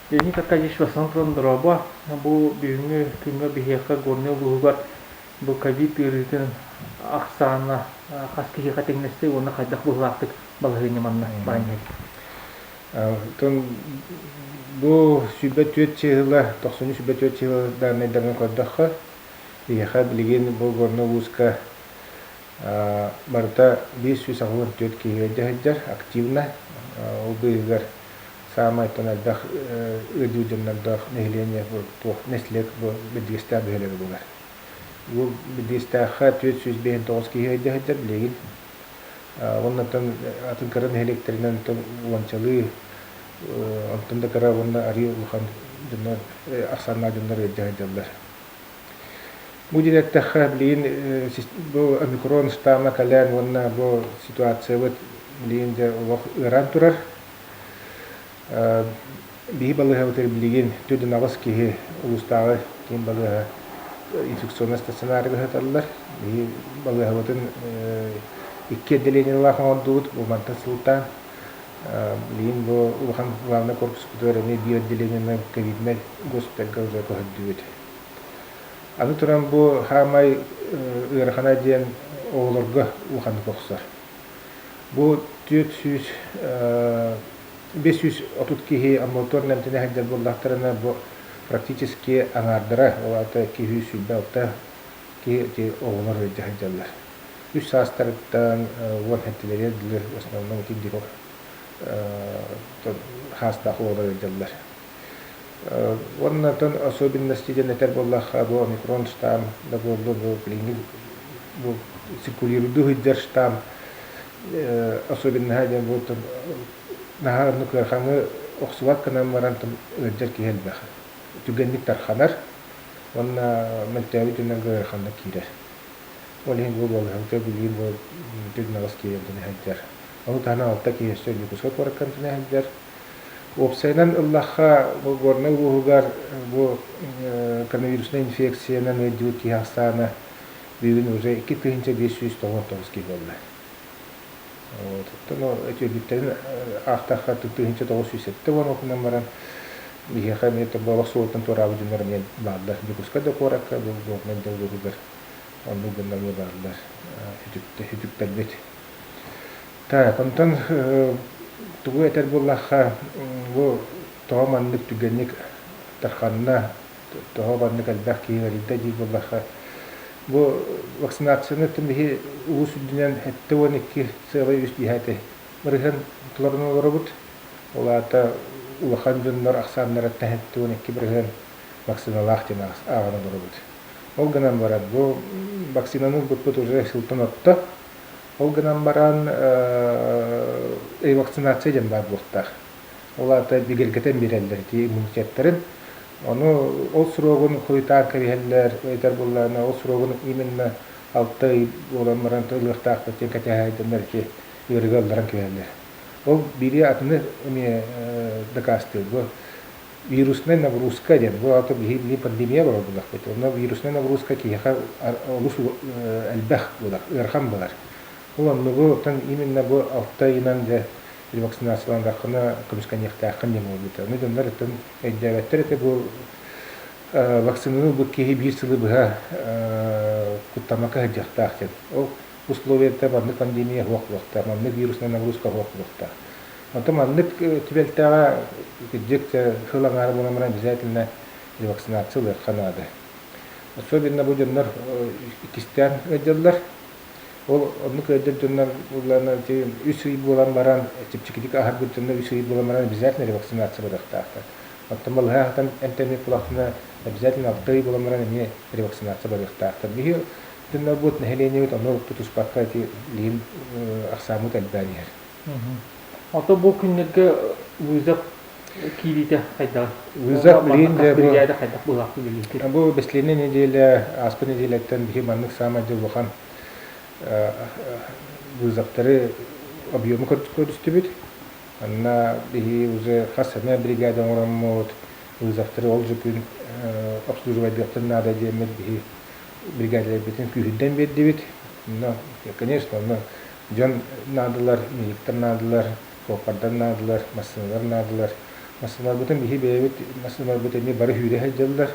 Дени такая швасан трондроба, бу бүгүнгү күнгө бихекка горны булугар бу ковид иритин аксана хаски хатеңнесте оны кайдак булактык балыгыны манна банья. Тон бу сүбөт өтчеһила 90 сүбөт өтчеһила данайдарны коддахха бихека билеген бу горны узка барта 500 төт киһэджер активно убыгар самай тонадах ыдудыннардах нехление бу неслек бу бедиста бөлөг булар. Бу бедистаха 409 киһэджер билеген оннан атын кырын электринен уанчалы антында кара онна ари улхан дына асанна дына реджайдалар. Бу директор хаблин бу омикрон штамма кален онна бу ситуация вот блин де иран турар. Би балыга өтер билген төдөн авас ки устагы ким балыга инфекционный стационарга хаталлар. Би балыга өтен икки отделение лахан дут бу манта султан лин бу улхан главный корпус которыми би отделение на ковидный госпитальга уже кохдүт. Аны туран бу хамай ырхана ден оолорга улхан коксар. Бу 500 отут кихи амбулатор немтене хаджал буллахтарына бу практически аңардыра олата кихи сүлбәлта ки оолор хаджаллар. Үш састарыттан вон хеттелерер дилер в основном киддиро хастах олар эдэллер. Оннан особенности денетер боллаха бу омикрон штамм да бу клиник бу циркулируйдуу хиддер штамм особенно хаден бу нахар нуклеарханы оксубат канан марантым ыджер киһэлбэх. Түгенник тарханар онна мэлтээби түннэн ханна кире. Олин гол ханта билин бу түднагас киемден хаджар. Ол тана алта киестер юкусга кораккантын хаджар. Опсайнан Аллахха бу горны бугар бу коронавирусный инфекциянан өдүт кихастана бүгүн уже 2599 ки болду. Вот тоно эти биттен ахтаха 2907 вон окунан баран бихеха мета баласуотан турабы динермен баалар юкуска да коракка бу горны бугар. Он бүгүннәр барлар хитүктәр бит. Та контан тугу этер буллаха бу тооманлык түгенник тарханна тооманлык албах киеридә ди буллаха. Бу вакцинацияны тимби уус дүнен хетте 12,3 дихәте. Мырыхан туларны робот. Олата улахан дүннәр аксаннар тәһәтте 12 бирген вакциналах тина аганы робот. Олганан баран бу вакцинаның бут уже сылтан атта. Олганан баран вакцинация ден бар булта. Оларда бигелгетен бирәлләр ди иммунитеттерин. Аны ол срогын куйтар кәһәлләр, әйтер булларны ол срогын именно 6 ай булган баран тылыктак тен кәтәһәйдәр ки йөргәлләрен кәһәлләр. Ол бири атны ми дакасты бу вирусная нагрузка ден. Бу аты били пандемия бар булак бит. Аны вирусная нагрузка ки яха улус албах булак, ирхам булар. Улан бу тан именно бу 6 айнан да вакцинациялан рахына көмскәнехтә хәнне булды. Аны дөннәр тан әйдәвәттер те бу вакцинаны бу ки бир сылы бу кутамака җахта хәт. Ол условиятә бар пандемия вакытта, маны вирусная нагрузка вакытта. Автоматник тибелтага дикте хылаңар булман обязательно вакцинация ханада. Особенно будем кистян эдерлер. Ол онны көдөрдөннөр буларны те 3 ай булган баран чипчикик ахар бүтүнө 3 ай булган баран обязательно вакцинация баракта. Автомал хатан энтене плахна обязательно 2 ай булган баран не вакцинация баракта. Биги дөннөр бут нехелене бит онны тутус паккати лин ахсамут албания. Ото бу күннәргә үзәк килите хайда. Үзәк билин дә бригада хайда булак билин. Бу беслене неделя, аспы неделяттан бихи маннык сама дил бухан үзәктәре объемы көрсөтү бит. Анна бихи уже хасана бригада орамот үзәктәре ол жүкүн обслуживать диктен надо демет бихи бригада битен күһүдән бит дибит. Но конечно, но жан надылар, миликтер надылар, копардан надылар, машиналар надылар. Масынар бутын бихи бэйбит масынар бутын не бары хүрэ хайдаллар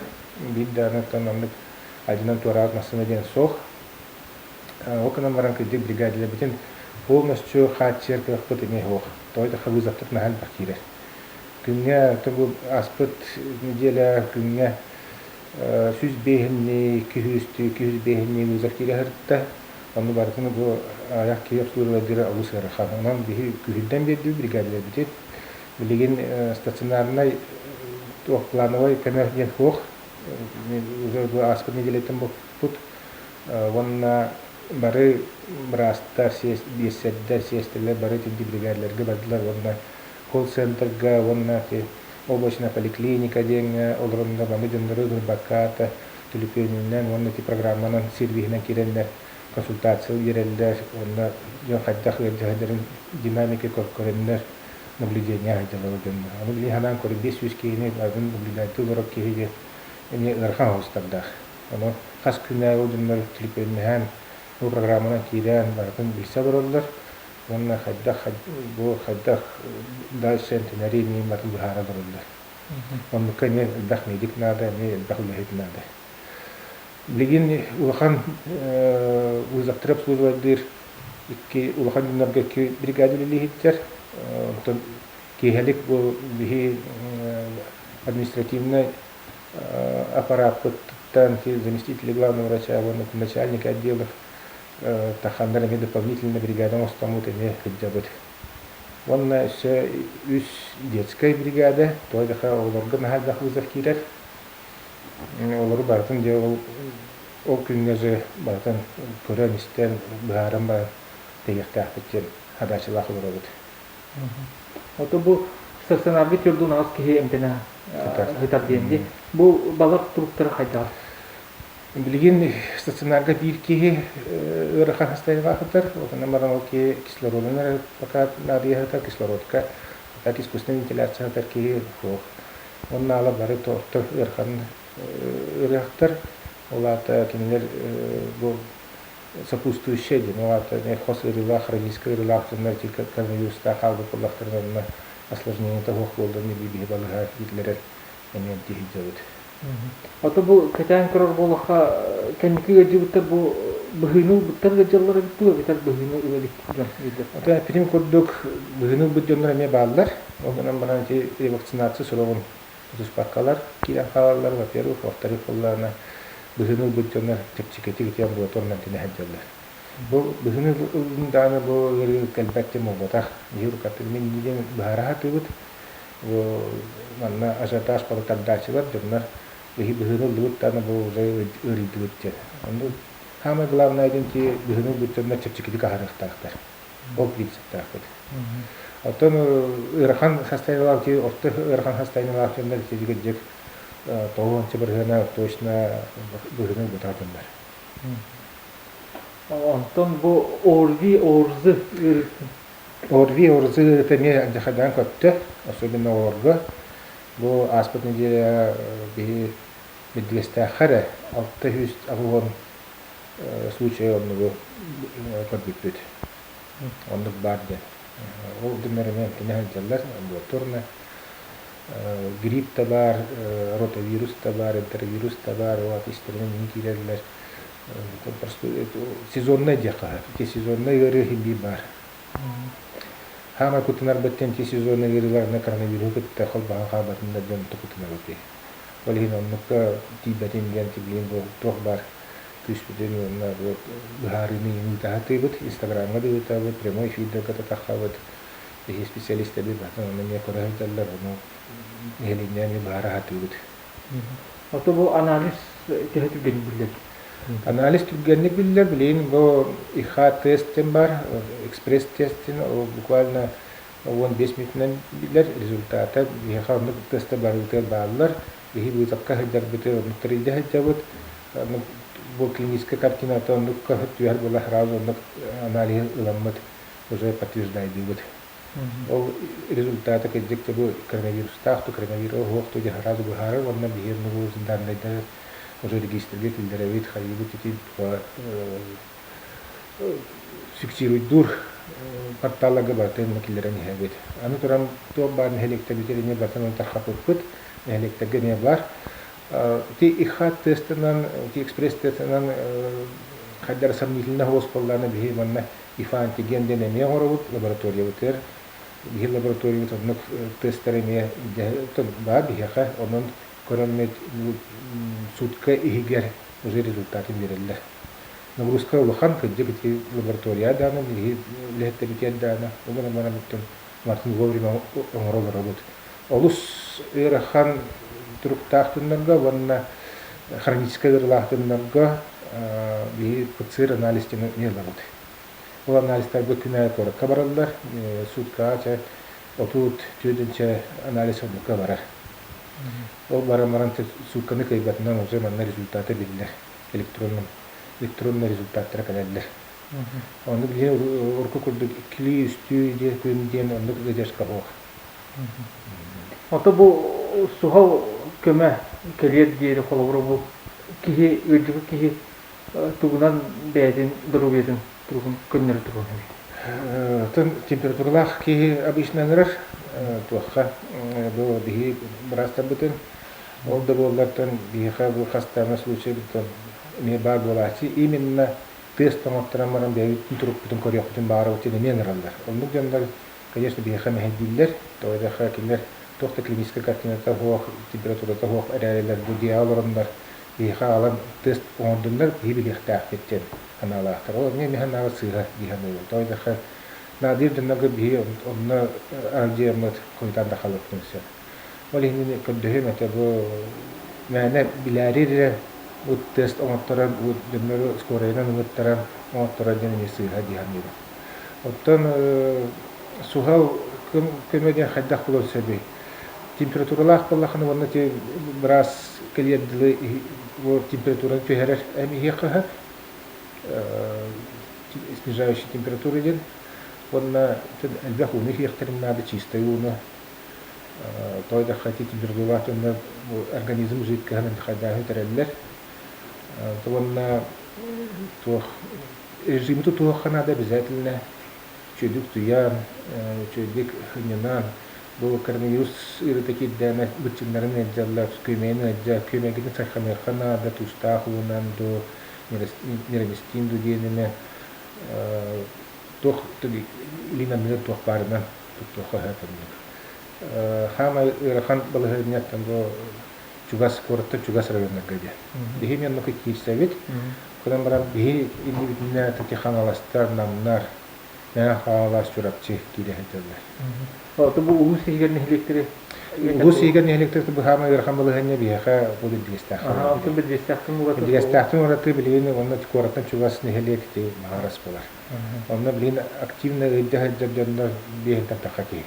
бит дана танамнык айдынан туарат масына ден сох окна маран кыдык бригадилер бутын полностью хатчер кыхпыт эме хох тойда хабызаттык нахал бахтирер күнгө төгү аспыт неделя күнгө сүз бехинни күз бехинни музакире хыртта onu barkını bu ayak kiyap surlardır alus yarıxa. Ondan bir kühülden bir brigadler bitir. Bilgin stasyonlarına toplanalı kemergen hoch. Bu aspet nedeletin bu put. Vonna barı brastar siyasetler siyasetler barı tinti brigadlerge bardılar. Vonna call centerga vonna ki облачная поликлиника деңе оларында баны жандыры баката телефонунан вonna ki программанын сервисine kirenler консультация берелдер, онда жөн хайдах вердерин динамика көрүнөр наблюдение хайдалар. Аны биле ханан көрүп 500 кейине бардын наблюдатель olarak кейиге эми ырхан хостарда. Аны хас күнә удындар телефоннан бу программаны кирен бардын билсе баралар. Онда хайдах бу хайдах дальше тенерини матын бахара баралар. Онда кене дах медик надо, не дах лехит надо. Билгин улахан узактырып службадыр ки улахан динарга ки бригадилер хиттер тон кихелик бу бихи административный аппараттан ки заместитель главного врача вон начальник отделов тахандар эме дополнительно бригада остамут эме хиджабыт. Вон все үс детская бригада тойдаха оларга нахалдах узакирер. Олар бартын де ол күнгөзө бартын көрөн истен баарам бар тегектаахтен хадачылах болот. Ото бу стационарга түрдүн аз кихи эмтена хитап денди. Бу балак туруктар хайдар. Билген стационарга бир кихи ырхан хастайгахтар, отана маран ки кислороднер пока надыяхтар кислородка, так искусственная вентиляция тарки фох. Он нала бары тортор ырхан ырахтар, олата кинелер бу сопутствующие, олата не хос ырылах, хроническая ырылах, знаете, как коронавируста халбы куллахтарына осложнение того холода не биби балга гитлерер эмен тихиджавыт. Ото бу кетен көрөр болуха кеники жибиттер бу быгыну буттар жаллары битту битер быгыну үлелик жон видер. Ото прим коддук быгыну бут жондар эме балдар, ондан бана ти вакцинация сорогун успакалар, кирен халалар, во-первых, во-вторых, оларна быгыну бут жондар чепчикети гитен буторнан тине хаджалар. Бу быгыну даны бу келбетте моботах, жир катыр мен диден бахара тыбыт. Бу манна ажатаж палатардачылар жондар быгыну лут таны бу уже өридүтте. Онду самое главное иденти быгыну бут жондар чепчикети кахарыктактар. Ол принциптактар. Оттон ырхан хастайнылар ки орты ырхан хастайнылар жондар тежиге жек тоончы биргена точно быгыну бутатындар. Онтон бу орзы орзы теме жахадан көптө, особенно орго. Бу аспыт неделя би медвестахара 600 авгон случай онну көбүттүт. Онду барды. Ол димеремен кинаханчалар, амбулаторно грипп табар, ротавирус табар, энтеровирус табар, вот истермен инкилерлер. Просто сезонная дека, те сезонные гыры химби бар. Хама кутынар беттен те сезонные гырылар на коронавирус кытта холбаға қабатында жонты кутынар өте. Олеген онныққа тибетен ген тиблен бұл тоқ бар. Күшпеден онна бұхарыны интахаты бұд, инстаграмға да өтабы, прямой эфирді ката таққабыд. Бехе специалисттер бі батын, оны не көрәйталар, оны елінен не бұхары хаты бұд. Ото бу анализ техетіп ген білдер. Анализ түргенlik bilirler, bileyim bu İHA testin var, ekspres testin, o bukvalna 15 minutdan bilirler, rezultata İHA onu teste bağlılar, bihi bu zakka hıcar biti, onu tırıydı hıcabıt, bu kliniske kартина, то onu kahıt bu lahraz, onu analiz ılanmat, уже подтверждает бит. O rezultata kedikte bu koronavirus tahtı, koronavirus hoqtu jahraz bu harar, onu bihir bu zindandaydı. Уже регистрировать лидеровит хариву тетит фиксирует дур порталга бартын макиллерен хебит. Аны турам то бар нехлекте битерине бартын тархапыт. Нехлекте не бар. Ти ихат тестынан, ти экспресс тестынан хаддар сомнительно хоспалларны бихи манна ифа антиген денеме горобут лаборатория бутер. Бихи лаборатория бутер тестереме то ба бихаха онон көрөнмет сутка игер уже результаты береллер. Нагрузка улахан кыджы бити лаборатория дана бихи лехте бити дана. Угана мана буттан Мартин вовремя оңорол работ. Олус ырахан туруктахтыннарга ванна хроническая ырлахтыннарга бихи пцир анализтен нелабыт. Ол анализтарга күнәй кора кабараллар, сутка ача отут түйдінче анализ однука бара. Ол барамаран сутканы кайбатынан уже манна результаты билдер. Электронный результаттар кәләллер. Оны билген орку күрдік кили үстүй де көнден оны гыжашка хоқ. Ото бу сухал көмө келет дейді қолабыры бұл кихи үрдігі кихи тугунан бәдин дұру бедин тұрғын көннері тұрғын. Тын температуралах кихи обычно нырыр туаққа бұл бихи бірастан бұтын. Ол да болдартын бихиға бұл хастана случай бұтын не бар болачы. Именно тестом оттырамаран бәйі тұрып бұтын көрек бұтын бары бұтын емен ыралдар. Олдық жандар, конечно, бихиға мәхедділер, тойдаға келер тоқта клиническая картината хоқ, температурата хоқ әрәлелер, бұл диалорындар, бихиға алан тест оңдындар, бихи біліқті ақпеттен аналақтар. Ол не механағы сыға биханы ол. Тойдаға надир дыннағы бихи онына ардиямыт қойтанда қалыптың сен. Ол енді көндігі мәті бұл мәне біләрі bu test omattaran bu dönmeli skorayla nömettaran omattaran deneme sığha dihanıydı. Ottan suhal kömeden haddaq bulur sebi. Temperaturalar akballahını vanna te biraz keliyadlı bu температураны tüherer emi heqaha снижающий температуру ден. Vanna elbaq onu heqtarimnады чистая уна. Тойда хати температуралар тönne bu организм жидкаһын хаддаһы тереллер. Товарна тух режиму тухана да обязательно чудик туян, чудик хнянан. Бұл коронавирус такие дана бутинарны делла скемена да кемегин сахаме хана да тустахунан до нерестин до денеме тох туди лина миле тох парна тох хатан. Хама рахан балахнят там до Чугас коротта Чугас районына гәде. Бихи мен нөкө кийсәбит. Кудан барам бихи индивидуальна таки ханаластар намнар. Мен халас чурапчы кире хәтәләр. Ото бу улус егерне электри. Улус егерне электри бу хама ярхан балыгыны бихи буды дистах. Ото бу дистахтын була. Дистахтын ураты билген онда коротта Чугас нехелекти махарас булар. Онда билген активно идә хәддәдәндә бихи тахаки.